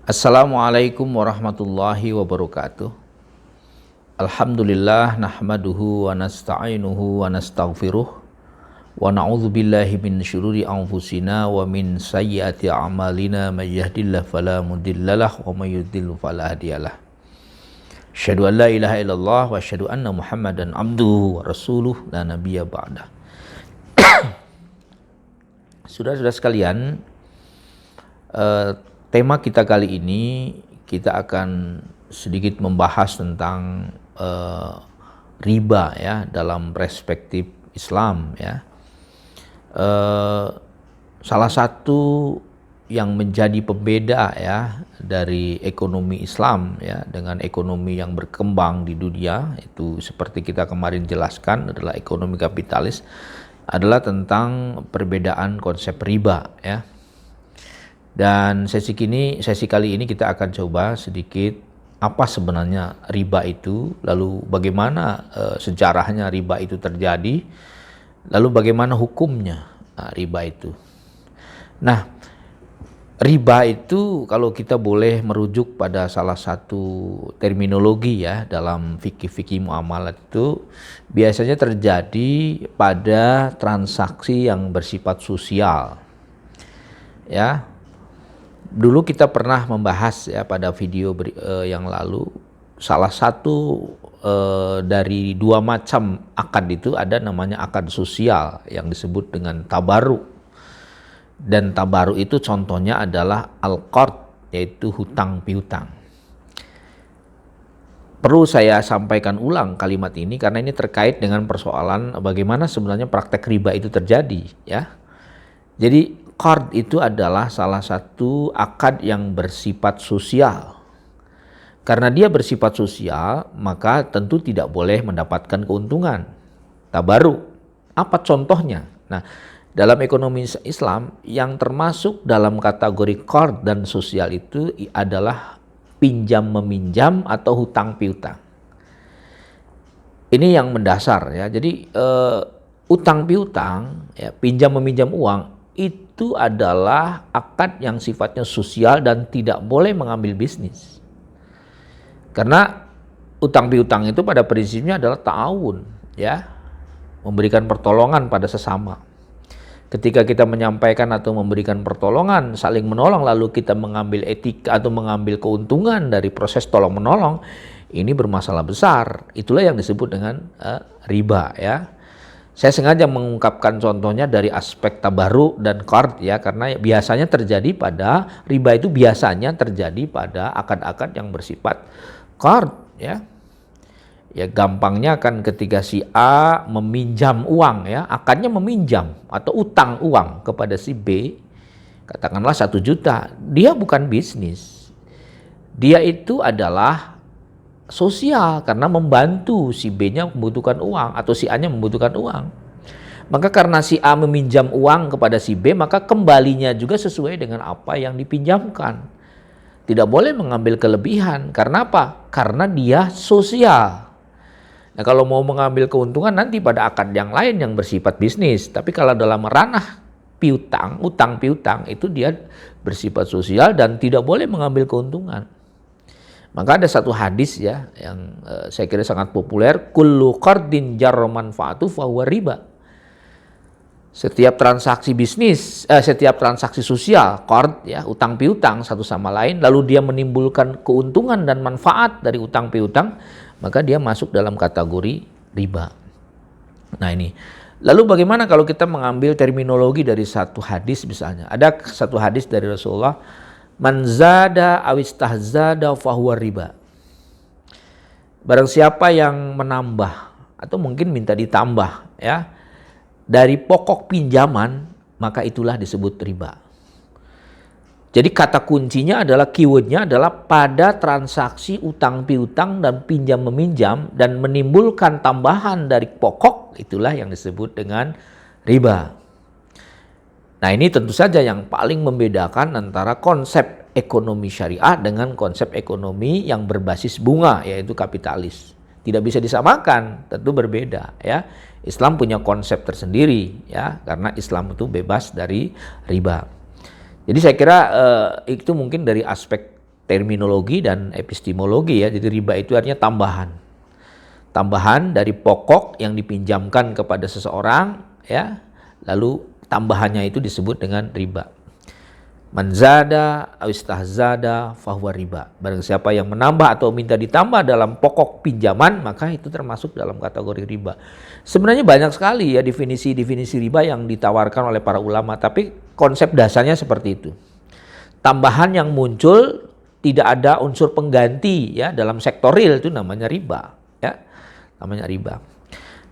Assalamualaikum warahmatullahi wabarakatuh. Alhamdulillah nahmaduhu wa nasta'inuhu wa nastaghfiruh wa na'udzu billahi min syururi anfusina wa min sayyiati a'malina may yahdihillahu fala mudhillalah wa may yudhlil fala hadiyalah. Asyhadu an la ilaha illallah wa asyhadu anna Muhammadan abduhu wa rasuluh la nabiyya ba'da. Saudara-saudara sekalian, tema kita kali ini kita akan sedikit membahas tentang riba ya dalam perspektif Islam ya. Salah satu yang menjadi pembeda ya dari ekonomi Islam ya dengan ekonomi yang berkembang di dunia, itu seperti kita kemarin jelaskan adalah ekonomi kapitalis, adalah tentang perbedaan konsep riba ya. Dan sesi kali ini kita akan coba sedikit apa sebenarnya riba itu, lalu bagaimana sejarahnya riba itu terjadi, lalu bagaimana hukumnya riba itu. Nah, riba itu kalau kita boleh merujuk pada salah satu terminologi ya dalam fikih muamalat, itu biasanya terjadi pada transaksi yang bersifat sosial ya. Dulu kita pernah membahas ya pada video yang lalu, salah satu dari dua macam akad itu ada namanya akad sosial yang disebut dengan tabaruk. Dan tabaruk itu contohnya adalah al-qard, yaitu hutang piutang. Perlu saya sampaikan ulang kalimat ini karena ini terkait dengan persoalan bagaimana sebenarnya praktek riba itu terjadi ya. Jadi qard itu adalah salah satu akad yang bersifat sosial. Karena dia bersifat sosial, maka tentu tidak boleh mendapatkan keuntungan. Tabaruk, apa contohnya? Nah, dalam ekonomi Islam yang termasuk dalam kategori qard dan sosial itu adalah pinjam meminjam atau hutang piutang. Ini yang mendasar ya. Jadi utang piutang, ya, pinjam meminjam uang itu adalah akad yang sifatnya sosial dan tidak boleh mengambil bisnis. Karena utang piutang itu pada prinsipnya adalah ta'awun ya, memberikan pertolongan pada sesama. Ketika kita menyampaikan atau memberikan pertolongan, saling menolong, lalu kita mengambil etika atau mengambil keuntungan dari proses tolong menolong, ini bermasalah besar. Itulah yang disebut dengan riba ya. Saya sengaja mengungkapkan contohnya dari aspek tabaruk dan qard ya, karena biasanya terjadi pada riba itu biasanya terjadi pada akad-akad yang bersifat qard ya. Ya gampangnya kan ketika si A meminjam uang ya, akadnya meminjam atau utang uang kepada si B, katakanlah 1 juta, dia bukan bisnis. Dia itu adalah sosial karena membantu si B-nya membutuhkan uang atau si A-nya membutuhkan uang. Maka karena si A meminjam uang kepada si B, maka kembalinya juga sesuai dengan apa yang dipinjamkan. Tidak boleh mengambil kelebihan. Karena apa? Karena dia sosial. Nah, kalau mau mengambil keuntungan nanti pada akad yang lain yang bersifat bisnis. Tapi kalau dalam ranah piutang, utang piutang, itu dia bersifat sosial dan tidak boleh mengambil keuntungan. Maka ada satu hadis ya yang saya kira sangat populer, kullu qardin jarra manfaatu fahuwa riba. Setiap transaksi bisnis, setiap transaksi sosial, qard ya, utang piutang satu sama lain, lalu dia menimbulkan keuntungan dan manfaat dari utang piutang, maka dia masuk dalam kategori riba. Nah ini. Lalu bagaimana kalau kita mengambil terminologi dari satu hadis misalnya? Ada satu hadis dari Rasulullah, man zada awistahzada fahuwa riba. Barang siapa yang menambah atau mungkin minta ditambah ya dari pokok pinjaman, maka itulah disebut riba. Jadi kata kuncinya adalah, keywordnya adalah pada transaksi utang piutang dan pinjam meminjam dan menimbulkan tambahan dari pokok, itulah yang disebut dengan riba. Nah ini tentu saja yang paling membedakan antara konsep ekonomi syariah dengan konsep ekonomi yang berbasis bunga, yaitu kapitalis. Tidak bisa disamakan, tentu berbeda ya. Islam punya konsep tersendiri ya, karena Islam itu bebas dari riba. Jadi saya kira itu mungkin dari aspek terminologi dan epistemologi ya. Jadi riba itu artinya tambahan. Tambahan dari pokok yang dipinjamkan kepada seseorang ya. Lalu tambahannya itu disebut dengan riba. Man zada aw istahzada fahuwa riba. Barang siapa yang menambah atau minta ditambah dalam pokok pinjaman, maka itu termasuk dalam kategori riba. Sebenarnya banyak sekali ya definisi-definisi riba yang ditawarkan oleh para ulama, tapi konsep dasarnya seperti itu. Tambahan yang muncul tidak ada unsur pengganti ya dalam sektor real, itu namanya riba ya. Namanya riba.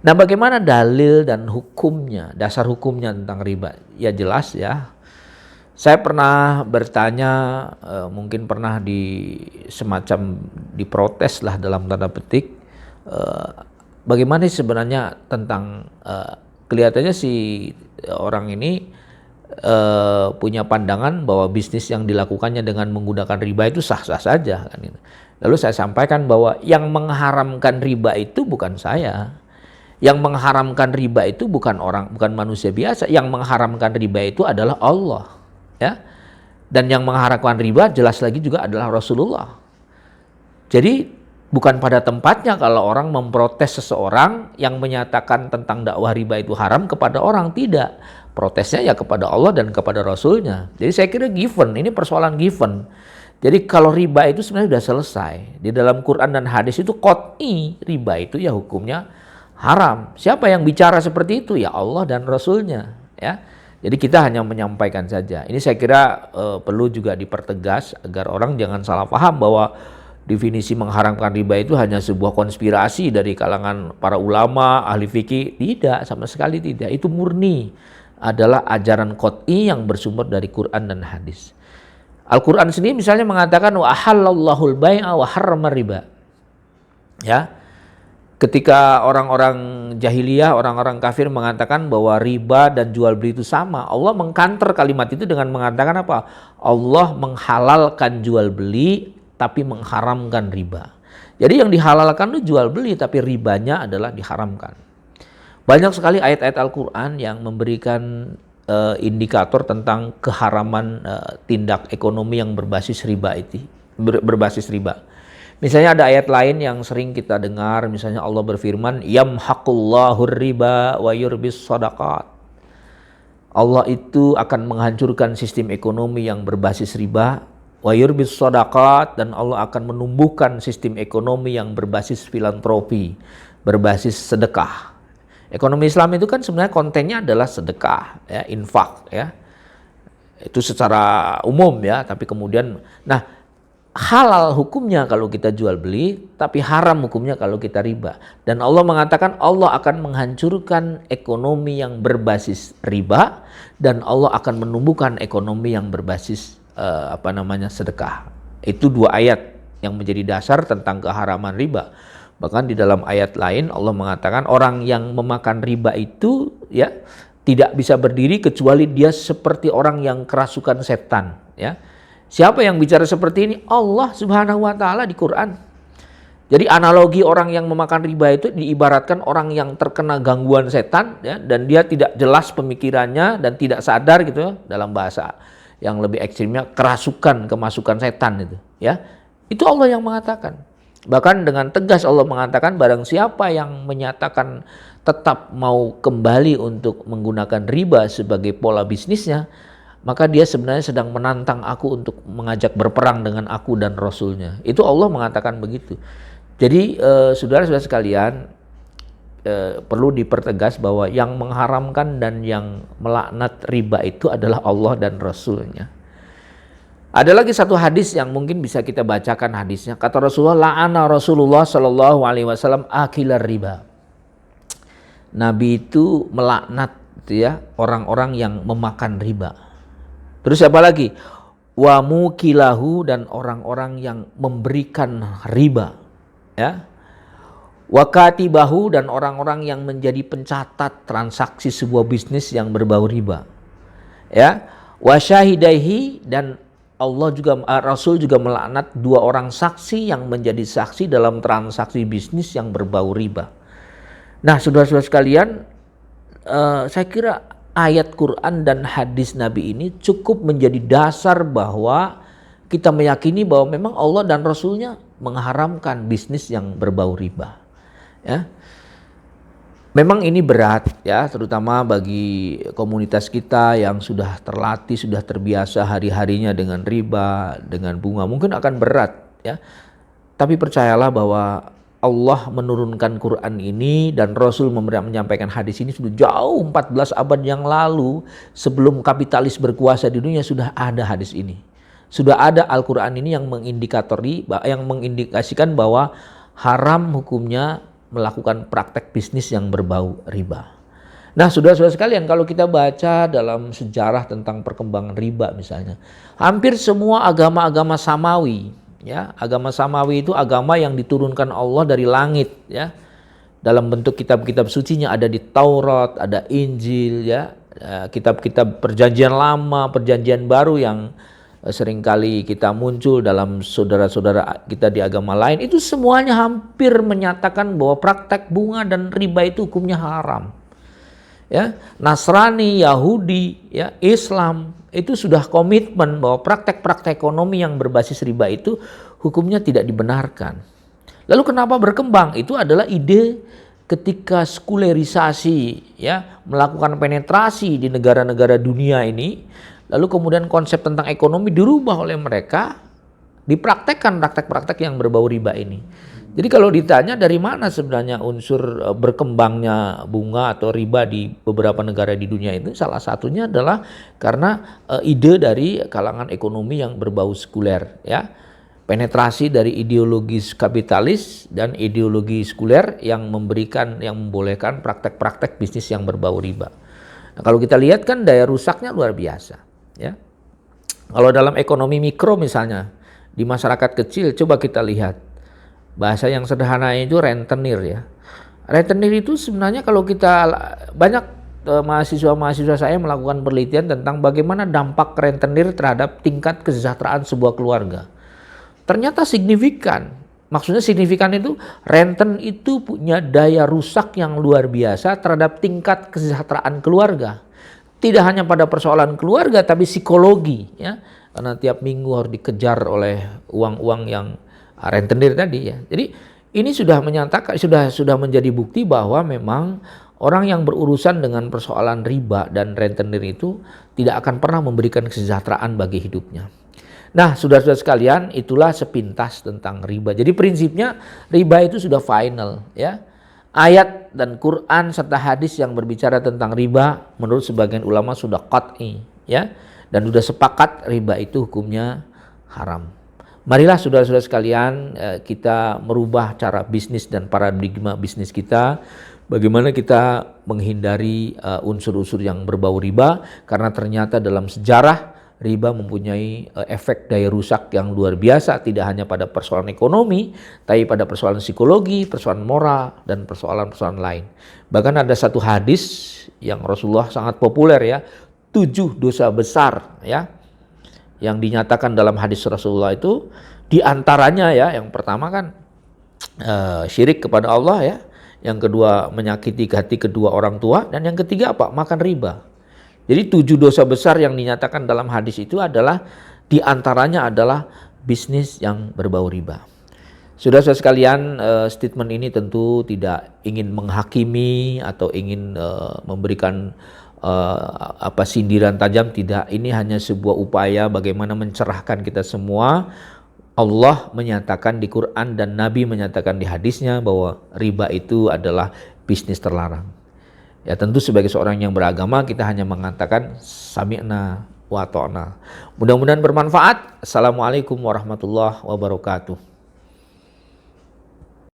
Nah, bagaimana dalil dan hukumnya, dasar hukumnya tentang riba? Ya jelas ya. Saya pernah bertanya, mungkin pernah semacam diprotes lah dalam tanda petik, bagaimana sebenarnya tentang kelihatannya si orang ini punya pandangan bahwa bisnis yang dilakukannya dengan menggunakan riba itu sah-sah saja kan. Lalu saya sampaikan bahwa yang mengharamkan riba itu bukan saya. Yang mengharamkan riba itu bukan manusia biasa. Yang mengharamkan riba itu adalah Allah. Ya, dan yang mengharamkan riba jelas lagi juga adalah Rasulullah. Jadi bukan pada tempatnya kalau orang memprotes seseorang yang menyatakan tentang dakwah riba itu haram kepada orang, tidak. Protesnya ya kepada Allah dan kepada Rasulnya. Jadi saya kira given, ini persoalan given. Jadi kalau riba itu sebenarnya sudah selesai. Di dalam Quran dan hadis itu qat'i, riba itu ya hukumnya haram. Siapa yang bicara seperti itu? Ya Allah dan Rasulnya. Ya. Jadi kita hanya menyampaikan saja. Ini saya kira perlu juga dipertegas agar orang jangan salah paham bahwa definisi mengharamkan riba itu hanya sebuah konspirasi dari kalangan para ulama, ahli fikih. Tidak, sama sekali tidak. Itu murni adalah ajaran qat'i yang bersumber dari Quran dan hadis. Al-Quran sendiri misalnya mengatakan wa ahallallahul bai'a wa harrama riba. Ya. Ketika orang-orang jahiliyah, orang-orang kafir mengatakan bahwa riba dan jual beli itu sama, Allah mengkanter kalimat itu dengan mengatakan apa? Allah menghalalkan jual beli tapi mengharamkan riba. Jadi yang dihalalkan itu jual beli tapi ribanya adalah diharamkan. Banyak sekali ayat-ayat Al-Quran yang memberikan indikator tentang keharaman tindak ekonomi yang berbasis riba itu, berbasis riba. Misalnya ada ayat lain yang sering kita dengar, misalnya Allah berfirman, yamhaqullahu riba wa yurbis shadaqat. Allah itu akan menghancurkan sistem ekonomi yang berbasis riba, wa yurbis shadaqat, dan Allah akan menumbuhkan sistem ekonomi yang berbasis filantropi, berbasis sedekah. Ekonomi Islam itu kan sebenarnya kontennya adalah sedekah, ya, infak, ya. Itu secara umum ya, tapi kemudian, halal hukumnya kalau kita jual beli, tapi haram hukumnya kalau kita riba. Dan Allah mengatakan Allah akan menghancurkan ekonomi yang berbasis riba dan Allah akan menumbuhkan ekonomi yang berbasis sedekah. Itu dua ayat yang menjadi dasar tentang keharaman riba. Bahkan di dalam ayat lain Allah mengatakan orang yang memakan riba itu ya tidak bisa berdiri kecuali dia seperti orang yang kerasukan setan, ya. Siapa yang bicara seperti ini? Allah Subhanahu wa taala di Quran. Jadi analogi orang yang memakan riba itu diibaratkan orang yang terkena gangguan setan, ya, dan dia tidak jelas pemikirannya dan tidak sadar gitu ya, dalam bahasa yang lebih ekstrimnya kemasukan setan itu, ya. Itu Allah yang mengatakan. Bahkan dengan tegas Allah mengatakan barang siapa yang menyatakan tetap mau kembali untuk menggunakan riba sebagai pola bisnisnya, maka dia sebenarnya sedang menantang aku untuk mengajak berperang dengan aku dan Rasulnya. Itu Allah mengatakan begitu. Jadi saudara-saudara sekalian, perlu dipertegas bahwa yang mengharamkan dan yang melaknat riba itu adalah Allah dan Rasulnya. Ada lagi satu hadis yang mungkin bisa kita bacakan hadisnya. Kata Rasulullah, la'ana Rasulullah sallallahu alaihi wasallam akilar riba. Nabi itu melaknat ya orang-orang yang memakan riba. Terus apa lagi? Wa mukilahu, dan orang-orang yang memberikan riba, ya. Wa katibahu, dan orang-orang yang menjadi pencatat transaksi sebuah bisnis yang berbau riba, ya. Wa syahidaihi, dan Rasul juga melaknat dua orang saksi yang menjadi saksi dalam transaksi bisnis yang berbau riba. Nah, saudara-saudara sekalian, saya kira ayat Quran dan hadis Nabi ini cukup menjadi dasar bahwa kita meyakini bahwa memang Allah dan Rasulnya mengharamkan bisnis yang berbau riba. Ya. Memang ini berat ya, terutama bagi komunitas kita yang sudah terlatih, sudah terbiasa hari-harinya dengan riba, dengan bunga. Mungkin akan berat ya. Tapi percayalah bahwa Allah menurunkan Quran ini dan Rasul menyampaikan hadis ini sudah jauh 14 abad yang lalu, sebelum kapitalis berkuasa di dunia sudah ada hadis ini. Sudah ada Al-Quran ini yang mengindikasikan bahwa haram hukumnya melakukan praktek bisnis yang berbau riba. Nah, saudara-saudara sekalian, kalau kita baca dalam sejarah tentang perkembangan riba misalnya, hampir semua agama-agama samawi, ya, agama samawi itu agama yang diturunkan Allah dari langit, ya, dalam bentuk kitab-kitab sucinya ada di Taurat, ada Injil, ya, kitab-kitab perjanjian lama, perjanjian baru yang seringkali kita muncul dalam saudara-saudara kita di agama lain, itu semuanya hampir menyatakan bahwa praktek bunga dan riba itu hukumnya haram. Ya, Nasrani, Yahudi, ya, Islam itu sudah komitmen bahwa praktek-praktek ekonomi yang berbasis riba itu hukumnya tidak dibenarkan. Lalu kenapa berkembang? Itu adalah ide ketika sekularisasi, ya, melakukan penetrasi di negara-negara dunia ini. Lalu kemudian konsep tentang ekonomi dirubah oleh mereka, dipraktekkan praktek-praktek yang berbau riba ini. Jadi kalau ditanya dari mana sebenarnya unsur berkembangnya bunga atau riba di beberapa negara di dunia itu, salah satunya adalah karena ide dari kalangan ekonomi yang berbau sekuler, ya. Penetrasi dari ideologi kapitalis dan ideologi sekuler yang membolehkan praktek-praktek bisnis yang berbau riba. Nah, kalau kita lihat kan daya rusaknya luar biasa. Ya, kalau dalam ekonomi mikro misalnya di masyarakat kecil, coba kita lihat bahasa yang sederhana itu rentenir, ya. Rentenir itu sebenarnya kalau kita banyak mahasiswa-mahasiswa saya melakukan penelitian tentang bagaimana dampak rentenir terhadap tingkat kesejahteraan sebuah keluarga. Ternyata signifikan. Maksudnya signifikan itu renten itu punya daya rusak yang luar biasa terhadap tingkat kesejahteraan keluarga. Tidak hanya pada persoalan keluarga, tapi psikologi, ya, karena tiap minggu harus dikejar oleh uang-uang yang rentenir tadi, ya. Jadi ini sudah menyatakan, sudah menjadi bukti bahwa memang orang yang berurusan dengan persoalan riba dan rentenir itu tidak akan pernah memberikan kesejahteraan bagi hidupnya. Nah, saudara-saudara sekalian, itulah sepintas tentang riba. Jadi prinsipnya riba itu sudah final, ya. Ayat dan Quran serta hadis yang berbicara tentang riba menurut sebagian ulama sudah qat'i, ya, dan sudah sepakat riba itu hukumnya haram. Marilah saudara-saudara sekalian, kita merubah cara bisnis dan paradigma bisnis kita. Bagaimana kita menghindari unsur-unsur yang berbau riba, karena ternyata dalam sejarah riba mempunyai efek daya rusak yang luar biasa, tidak hanya pada persoalan ekonomi, tapi pada persoalan psikologi, persoalan moral, dan persoalan-persoalan lain. Bahkan ada satu hadis yang Rasulullah sangat populer, ya, 7 dosa besar, ya, yang dinyatakan dalam hadis Rasulullah itu, diantaranya, ya, yang pertama kan syirik kepada Allah, ya, yang kedua menyakiti hati kedua orang tua, dan yang ketiga apa? Makan riba. Jadi 7 dosa besar yang dinyatakan dalam hadis itu adalah diantaranya adalah bisnis yang berbau riba. Saudara-saudara sekalian, statement ini tentu tidak ingin menghakimi atau ingin memberikan sindiran tajam, tidak. Ini hanya sebuah upaya bagaimana mencerahkan kita semua. Allah menyatakan di Quran dan Nabi menyatakan di hadisnya bahwa riba itu adalah bisnis terlarang. Ya, tentu sebagai seorang yang beragama kita hanya mengatakan sami'na wa ta'na. Mudah-mudahan bermanfaat. Assalamualaikum warahmatullahi wabarakatuh.